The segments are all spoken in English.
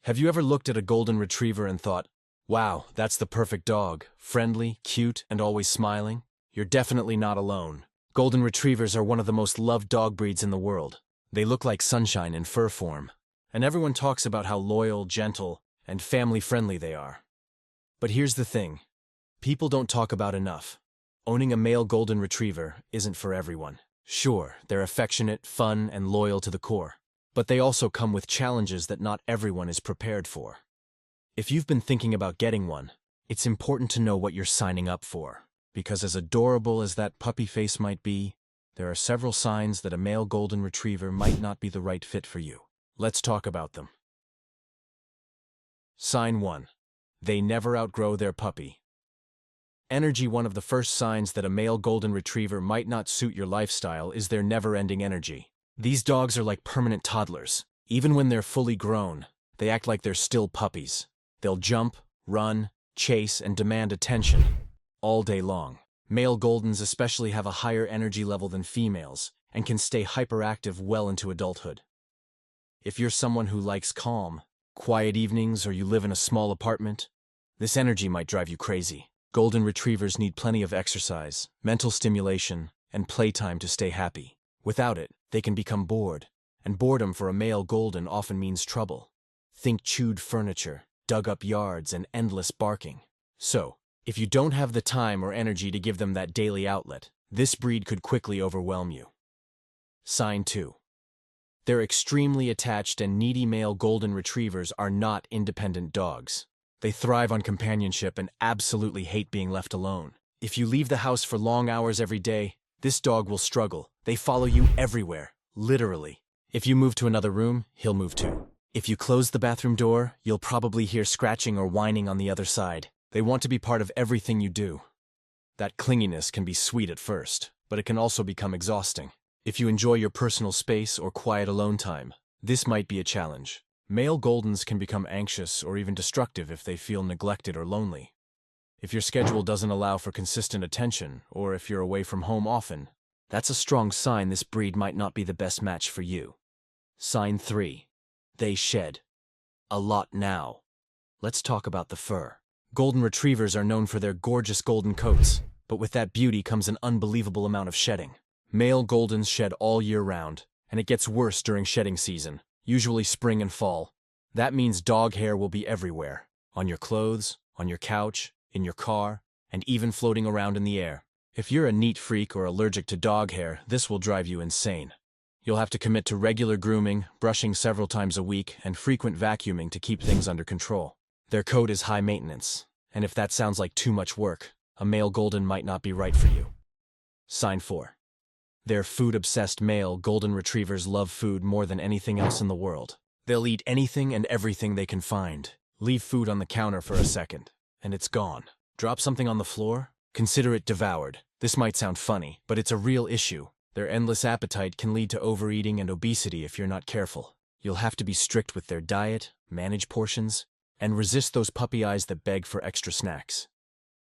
Have you ever looked at a golden retriever and thought, wow, that's the perfect dog, friendly, cute, and always smiling? You're definitely not alone. Golden retrievers are one of the most loved dog breeds in the world. They look like sunshine in fur form, and everyone talks about how loyal, gentle, and family-friendly they are. But here's the thing. People don't talk about enough. Owning a male golden retriever isn't for everyone. Sure, they're affectionate, fun, and loyal to the core. But they also come with challenges that not everyone is prepared for. If you've been thinking about getting one, it's important to know what you're signing up for, because as adorable as that puppy face might be, there are several signs that a male golden retriever might not be the right fit for you. Let's talk about them. Sign 1. They never outgrow their puppy. Energy. One of the first signs that a male golden retriever might not suit your lifestyle is their never-ending energy. These dogs are like permanent toddlers. Even when they're fully grown, they act like they're still puppies. They'll jump, run, chase, and demand attention all day long. Male Goldens especially have a higher energy level than females and can stay hyperactive well into adulthood. If you're someone who likes calm, quiet evenings or you live in a small apartment, this energy might drive you crazy. Golden retrievers need plenty of exercise, mental stimulation, and playtime to stay happy. Without it, they can become bored, and boredom for a male golden often means trouble. Think chewed furniture, dug-up yards, and endless barking. So, if you don't have the time or energy to give them that daily outlet, this breed could quickly overwhelm you. Sign 2. They're extremely attached, and needy male golden retrievers are not independent dogs. They thrive on companionship and absolutely hate being left alone. If you leave the house for long hours every day, this dog will struggle. They follow you everywhere, literally. If you move to another room, he'll move too. If you close the bathroom door, you'll probably hear scratching or whining on the other side. They want to be part of everything you do. That clinginess can be sweet at first, but it can also become exhausting. If you enjoy your personal space or quiet alone time, this might be a challenge. Male Goldens can become anxious or even destructive if they feel neglected or lonely. If your schedule doesn't allow for consistent attention, or if you're away from home often, that's a strong sign this breed might not be the best match for you. Sign 3. They shed a lot now. Let's talk about the fur. Golden retrievers are known for their gorgeous golden coats, but with that beauty comes an unbelievable amount of shedding. Male Goldens shed all year round, and it gets worse during shedding season, usually spring and fall. That means dog hair will be everywhere, on your clothes, on your couch, in your car, and even floating around in the air. If you're a neat freak or allergic to dog hair, this will drive you insane. You'll have to commit to regular grooming, brushing several times a week, and frequent vacuuming to keep things under control. Their coat is high maintenance, and if that sounds like too much work, a male golden might not be right for you. Sign 4. They're food-obsessed. Male golden retrievers love food more than anything else in the world. They'll eat anything and everything they can find. Leave food on the counter for a second, and it's gone. Drop something on the floor? Consider it devoured. This might sound funny, but it's a real issue. Their endless appetite can lead to overeating and obesity if you're not careful. You'll have to be strict with their diet, manage portions, and resist those puppy eyes that beg for extra snacks.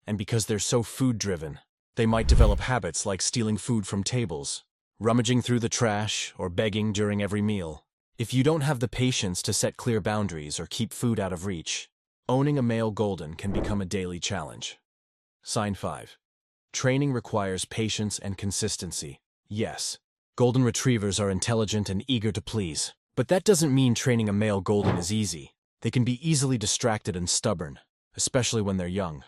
And because they're so food-driven, they might develop habits like stealing food from tables, rummaging through the trash, or begging during every meal. If you don't have the patience to set clear boundaries or keep food out of reach, owning a male golden can become a daily challenge. Sign 5. Training requires patience and consistency. Yes, golden retrievers are intelligent and eager to please, but that doesn't mean training a male golden is easy. They can be easily distracted and stubborn, especially when they're young.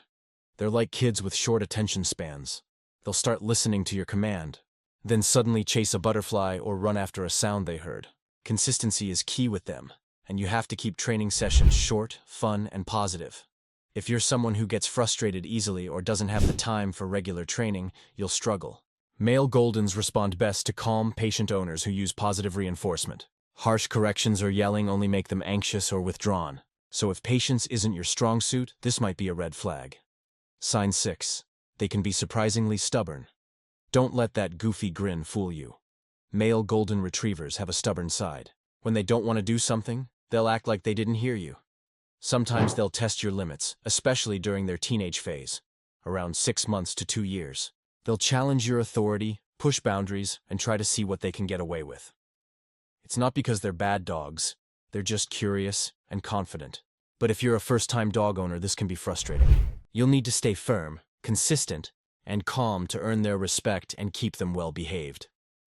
They're like kids with short attention spans. They'll start listening to your command, then suddenly chase a butterfly or run after a sound they heard. Consistency is key with them, and you have to keep training sessions short, fun, and positive. If you're someone who gets frustrated easily or doesn't have the time for regular training, you'll struggle. Male Goldens respond best to calm, patient owners who use positive reinforcement. Harsh corrections or yelling only make them anxious or withdrawn. So if patience isn't your strong suit, this might be a red flag. Sign 6. They can be surprisingly stubborn. Don't let that goofy grin fool you. Male golden retrievers have a stubborn side. When they don't want to do something, they'll act like they didn't hear you. Sometimes they'll test your limits, especially during their teenage phase, around 6 months to 2 years. They'll challenge your authority, push boundaries, and try to see what they can get away with. It's not because they're bad dogs. They're just curious, and confident. But if you're a first-time dog owner, this can be frustrating. You'll need to stay firm, consistent, and calm to earn their respect and keep them well behaved.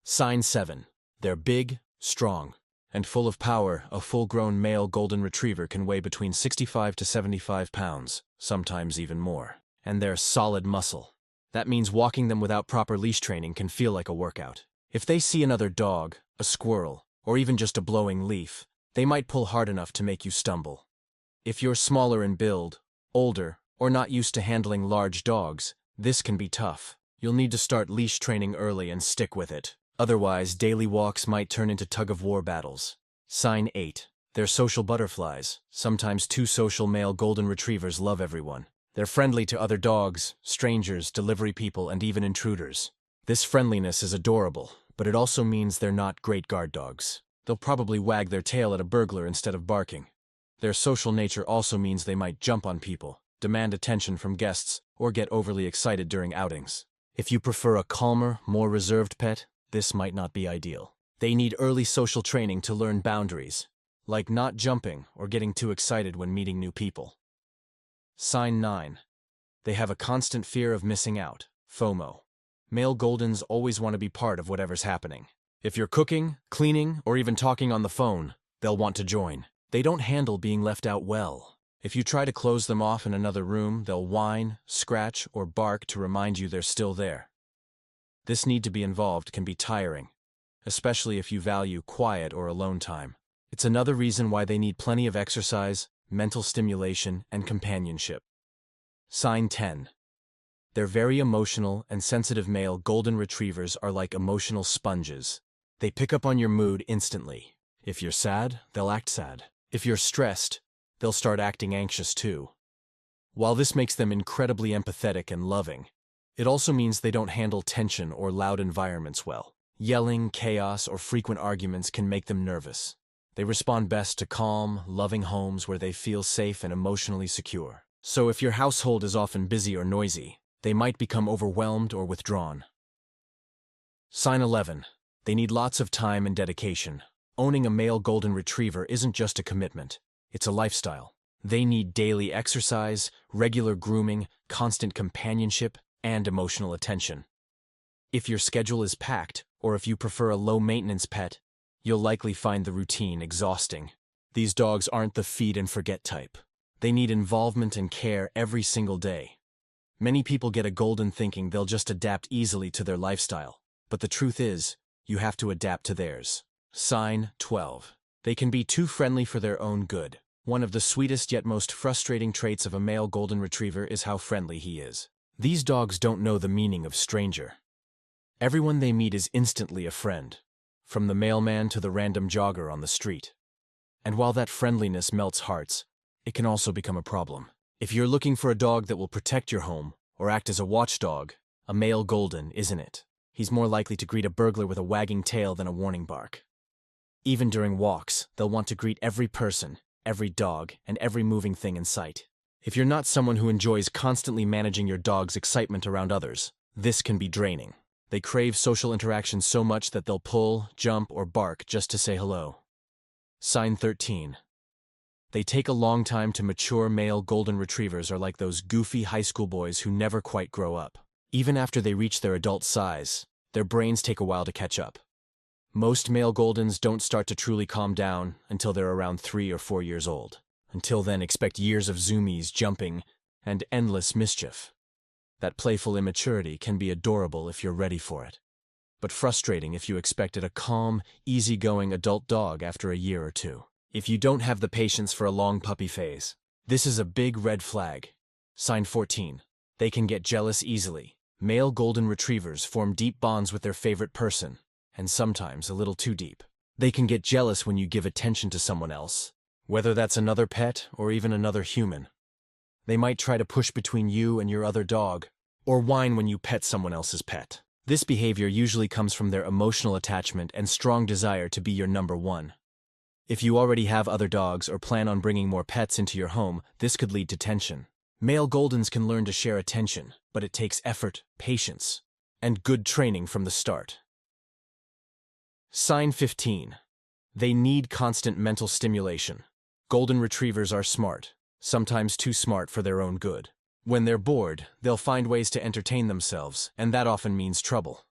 Sign 7. They're big, strong, and full of power. A full-grown male golden retriever can weigh between 65 to 75 pounds, sometimes even more. And they're solid muscle. That means walking them without proper leash training can feel like a workout. If they see another dog, a squirrel, or even just a blowing leaf, they might pull hard enough to make you stumble. If you're smaller in build, older, or not used to handling large dogs, this can be tough. You'll need to start leash training early and stick with it. Otherwise, daily walks might turn into tug-of-war battles. Sign 8. They're social butterflies. Sometimes too social male golden retrievers love everyone. They're friendly to other dogs, strangers, delivery people, and even intruders. This friendliness is adorable, but it also means they're not great guard dogs. They'll probably wag their tail at a burglar instead of barking. Their social nature also means they might jump on people, demand attention from guests, or get overly excited during outings. If you prefer a calmer, more reserved pet, this might not be ideal. They need early social training to learn boundaries, like not jumping or getting too excited when meeting new people. Sign 9. They have a constant fear of missing out, FOMO. Male Goldens always want to be part of whatever's happening. If you're cooking, cleaning, or even talking on the phone, they'll want to join. They don't handle being left out well. If you try to close them off in another room, they'll whine, scratch, or bark to remind you they're still there. This need to be involved can be tiring, especially if you value quiet or alone time. It's another reason why they need plenty of exercise, mental stimulation, and companionship. Sign 10. They're very emotional and sensitive. Male golden retrievers are like emotional sponges. They pick up on your mood instantly. If you're sad, they'll act sad. If you're stressed, they'll start acting anxious too. While this makes them incredibly empathetic and loving, it also means they don't handle tension or loud environments well. Yelling, chaos, or frequent arguments can make them nervous. They respond best to calm, loving homes where they feel safe and emotionally secure. So if your household is often busy or noisy, they might become overwhelmed or withdrawn. Sign 11. They need lots of time and dedication. Owning a male golden retriever isn't just a commitment, it's a lifestyle. They need daily exercise, regular grooming, constant companionship, and emotional attention. If your schedule is packed, or if you prefer a low-maintenance pet, you'll likely find the routine exhausting. These dogs aren't the feed and forget type. They need involvement and care every single day. Many people get a golden thinking they'll just adapt easily to their lifestyle, but the truth is, you have to adapt to theirs. Sign 12. They can be too friendly for their own good. One of the sweetest yet most frustrating traits of a male golden retriever is how friendly he is. These dogs don't know the meaning of stranger. Everyone they meet is instantly a friend, from the mailman to the random jogger on the street. And while that friendliness melts hearts, it can also become a problem. If you're looking for a dog that will protect your home or act as a watchdog, a male golden isn't it. He's more likely to greet a burglar with a wagging tail than a warning bark. Even during walks, they'll want to greet every person, every dog, and every moving thing in sight. If you're not someone who enjoys constantly managing your dog's excitement around others, this can be draining. They crave social interaction so much that they'll pull, jump, or bark just to say hello. Sign 13. They take a long time to mature. Male golden retrievers are like those goofy high school boys who never quite grow up. Even after they reach their adult size, their brains take a while to catch up. Most male goldens don't start to truly calm down until they're around 3 or 4 years old. Until then, expect years of zoomies, jumping, and endless mischief. That playful immaturity can be adorable if you're ready for it, but frustrating if you expected a calm, easygoing adult dog after a year or two. If you don't have the patience for a long puppy phase, this is a big red flag. Sign 14. They can get jealous easily. Male golden retrievers form deep bonds with their favorite person, and sometimes a little too deep. They can get jealous when you give attention to someone else, whether that's another pet or even another human. They might try to push between you and your other dog, or whine when you pet someone else's pet. This behavior usually comes from their emotional attachment and strong desire to be your number one. If you already have other dogs or plan on bringing more pets into your home, this could lead to tension. Male goldens can learn to share attention, but it takes effort, patience, and good training from the start. Sign 15. They need constant mental stimulation. Golden retrievers are smart, sometimes too smart for their own good. When they're bored, they'll find ways to entertain themselves, and that often means trouble.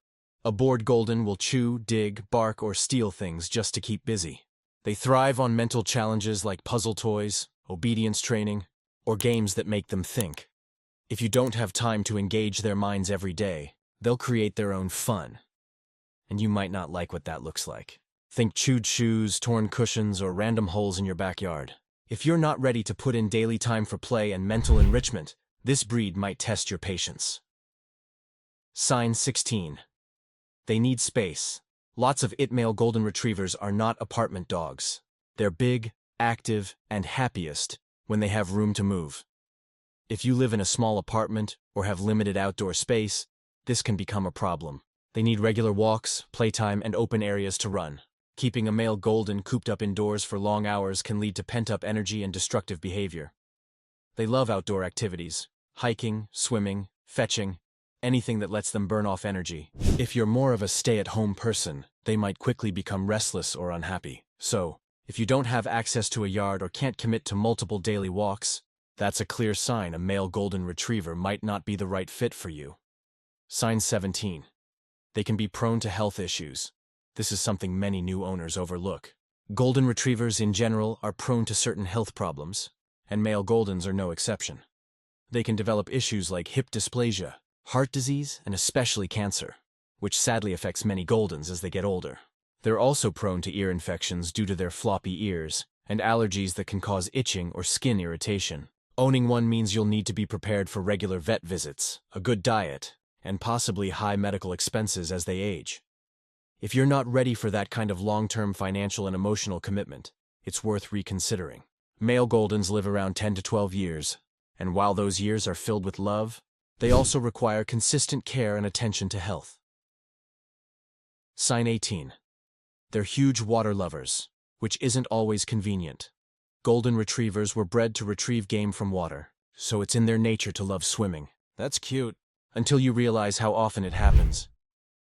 A bored golden will chew, dig, bark, or steal things just to keep busy. They thrive on mental challenges like puzzle toys, obedience training, or games that make them think. If you don't have time to engage their minds every day, they'll create their own fun. And you might not like what that looks like. Think chewed shoes, torn cushions, or random holes in your backyard. If you're not ready to put in daily time for play and mental enrichment, this breed might test your patience. Sign 16. They need space. Lots of male golden retrievers are not apartment dogs. They're big, active, and happiest when they have room to move. If you live in a small apartment or have limited outdoor space, this can become a problem. They need regular walks, playtime, and open areas to run. Keeping a male golden cooped up indoors for long hours can lead to pent-up energy and destructive behavior. They love outdoor activities, hiking, swimming, fetching, anything that lets them burn off energy. If you're more of a stay-at-home person, they might quickly become restless or unhappy. So, if you don't have access to a yard or can't commit to multiple daily walks, that's a clear sign a male golden retriever might not be the right fit for you. Sign 17. They can be prone to health issues. This is something many new owners overlook. Golden retrievers in general are prone to certain health problems, and male goldens are no exception. They can develop issues like hip dysplasia, heart disease, and especially cancer, which sadly affects many goldens as they get older. They're also prone to ear infections due to their floppy ears, and allergies that can cause itching or skin irritation. Owning one means you'll need to be prepared for regular vet visits, a good diet, and possibly high medical expenses as they age. If you're not ready for that kind of long-term financial and emotional commitment, it's worth reconsidering. Male goldens live around 10 to 12 years, and while those years are filled with love, they also require consistent care and attention to health. Sign 18. They're huge water lovers, which isn't always convenient. Golden retrievers were bred to retrieve game from water, so it's in their nature to love swimming. That's cute, until you realize how often it happens.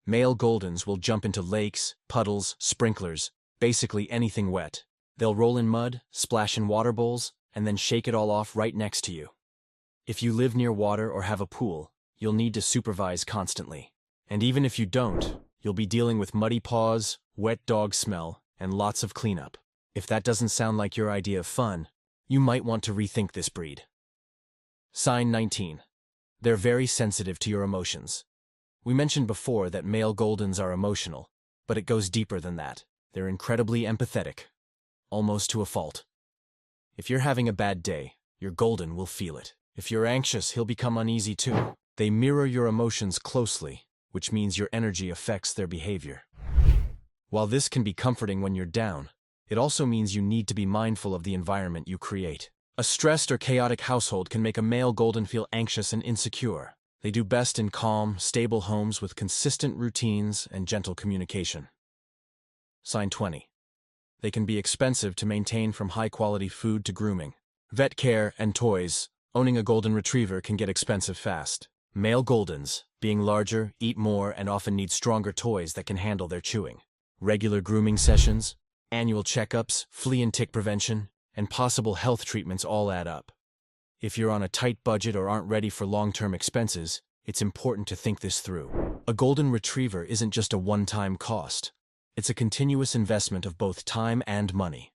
Male goldens will jump into lakes, puddles, sprinklers, basically anything wet. They'll roll in mud, splash in water bowls, and then shake it all off right next to you. If you live near water or have a pool, you'll need to supervise constantly. And even if you don't, you'll be dealing with muddy paws, wet dog smell, and lots of cleanup. If that doesn't sound like your idea of fun, you might want to rethink this breed. Sign 19. They're very sensitive to your emotions. We mentioned before that male goldens are emotional, but it goes deeper than that. They're incredibly empathetic, almost to a fault. If you're having a bad day, your golden will feel it. If you're anxious, he'll become uneasy too. They mirror your emotions closely, which means your energy affects their behavior. While this can be comforting when you're down, it also means you need to be mindful of the environment you create. A stressed or chaotic household can make a male golden feel anxious and insecure. They do best in calm, stable homes with consistent routines and gentle communication. Sign 20. They can be expensive to maintain, from high-quality food to grooming, vet care, and toys. Owning a golden retriever can get expensive fast. Male goldens, being larger, eat more, and often need stronger toys that can handle their chewing. Regular grooming sessions, annual checkups, flea and tick prevention, and possible health treatments all add up. If you're on a tight budget or aren't ready for long-term expenses, it's important to think this through. A golden retriever isn't just a one-time cost. It's a continuous investment of both time and money.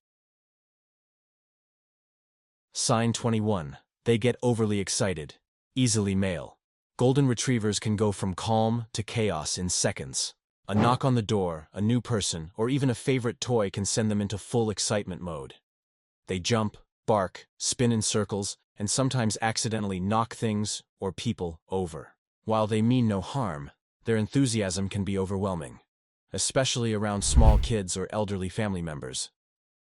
Sign 21. They get overly excited. Easily male. Golden retrievers can go from calm to chaos in seconds. A knock on the door, a new person, or even a favorite toy can send them into full excitement mode. They jump, bark, spin in circles, and sometimes accidentally knock things or people over. While they mean no harm, their enthusiasm can be overwhelming, especially around small kids or elderly family members.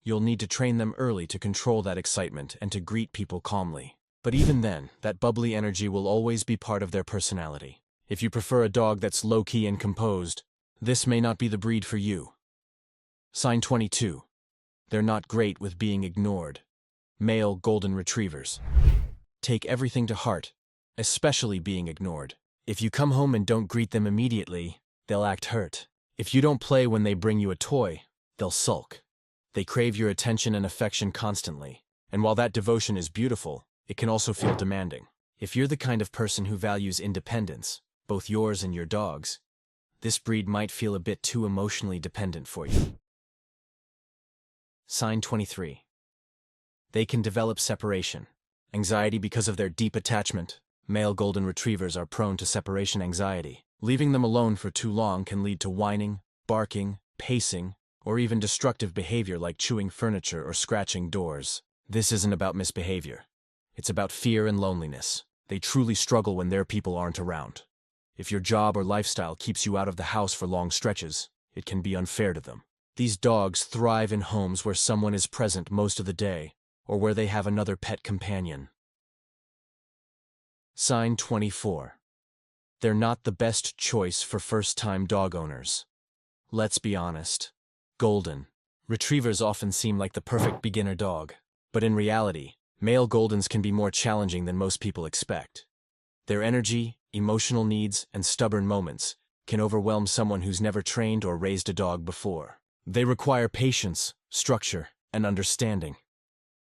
You'll need to train them early to control that excitement and to greet people calmly. But even then, that bubbly energy will always be part of their personality. If you prefer a dog that's low-key and composed, this may not be the breed for you. Sign 22. They're not great with being ignored. Male golden retrievers take everything to heart, especially being ignored. If you come home and don't greet them immediately, they'll act hurt. If you don't play when they bring you a toy, they'll sulk. They crave your attention and affection constantly, and while that devotion is beautiful, it can also feel demanding. If you're the kind of person who values independence, both yours and your dog's, this breed might feel a bit too emotionally dependent for you. Sign 23. They can develop separation anxiety because of their deep attachment. Male golden retrievers are prone to separation anxiety. Leaving them alone for too long can lead to whining, barking, pacing, or even destructive behavior like chewing furniture or scratching doors. This isn't about misbehavior. It's about fear and loneliness. They truly struggle when their people aren't around. If your job or lifestyle keeps you out of the house for long stretches, it can be unfair to them. These dogs thrive in homes where someone is present most of the day, or where they have another pet companion. Sign 24. They're not the best choice for first-time dog owners. Let's be honest. Golden retrievers often seem like the perfect beginner dog, but in reality, male Goldens can be more challenging than most people expect. Their energy, emotional needs, and stubborn moments can overwhelm someone who's never trained or raised a dog before. They require patience, structure, and understanding.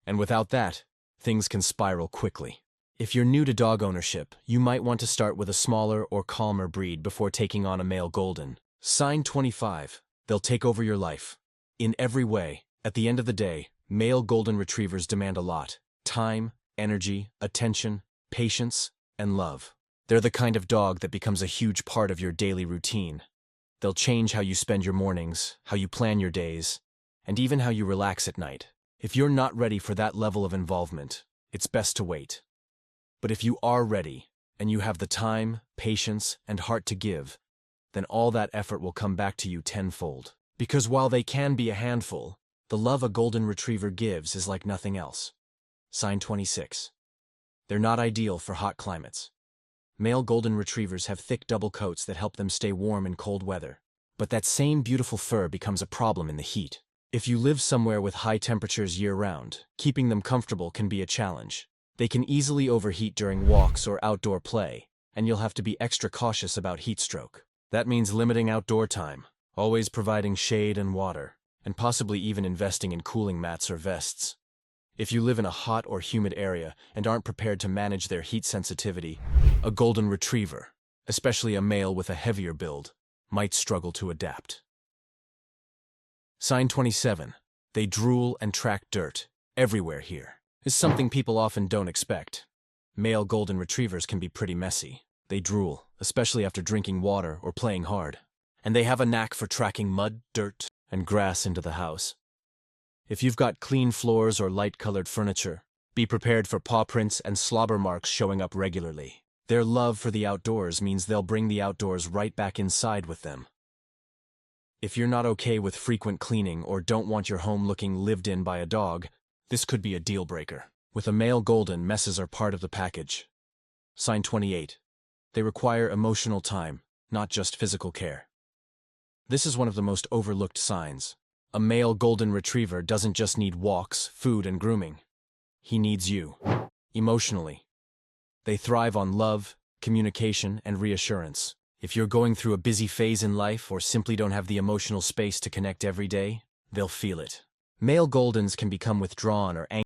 And without that, things can spiral quickly. If you're new to dog ownership, you might want to start with a smaller or calmer breed before taking on a male Golden. Sign 25. They'll take over your life. In every way, at the end of the day, male Golden Retrievers demand a lot. Time, energy, attention, patience, and love. They're the kind of dog that becomes a huge part of your daily routine. They'll change how you spend your mornings, how you plan your days, and even how you relax at night. If you're not ready for that level of involvement, it's best to wait. But if you are ready, and you have the time, patience, and heart to give, then all that effort will come back to you tenfold. Because while they can be a handful, the love a Golden Retriever gives is like nothing else. Sign 26. They're not ideal for hot climates. Male Golden Retrievers have thick double coats that help them stay warm in cold weather. But that same beautiful fur becomes a problem in the heat. If you live somewhere with high temperatures year-round, keeping them comfortable can be a challenge. They can easily overheat during walks or outdoor play, and you'll have to be extra cautious about heat stroke. That means limiting outdoor time, always providing shade and water, and possibly even investing in cooling mats or vests. If you live in a hot or humid area and aren't prepared to manage their heat sensitivity, a Golden Retriever, especially a male with a heavier build, might struggle to adapt. Sign 27. They drool and track dirt everywhere here. Is something people often don't expect. Male Golden Retrievers can be pretty messy. They drool, especially after drinking water or playing hard. And they have a knack for tracking mud, dirt, and grass into the house. If you've got clean floors or light-colored furniture, be prepared for paw prints and slobber marks showing up regularly. Their love for the outdoors means they'll bring the outdoors right back inside with them. If you're not okay with frequent cleaning or don't want your home looking lived in by a dog, this could be a deal breaker. With a male Golden, messes are part of the package. Sign 28. They require emotional time, not just physical care. This is one of the most overlooked signs. A male Golden Retriever doesn't just need walks, food, and grooming. He needs you, emotionally. They thrive on love, communication, and reassurance. If you're going through a busy phase in life or simply don't have the emotional space to connect every day, they'll feel it. Male Goldens can become withdrawn or angry